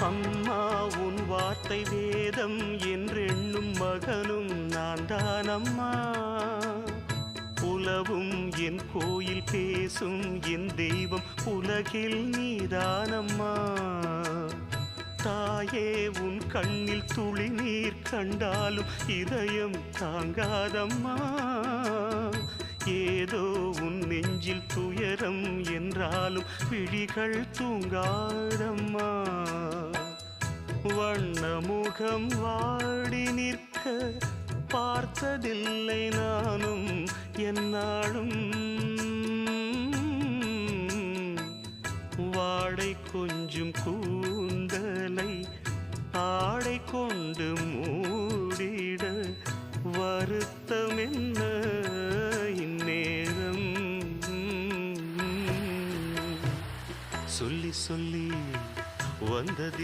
அம்மா உன் வார்த்தை வேதம் என்றெண்ணும் மகனும் நான் தானம்மா. உலவும் என் கோயில் பேசும் என் தெய்வம் உலகில் நீதானம்மா. தாயே உன் கண்ணில் துளி நீர் கண்டாலும் இதயம் தாங்காதம்மா. ஏதோ உன் நெஞ்சில் துயரம் என்றாலும் விழிகள் தூங்காதம்மா. வண்ணமுகம் வாடி நிற்க பார்த்ததில்லை நானும் என்னாலும். வாடை கொஞ்சம் கூட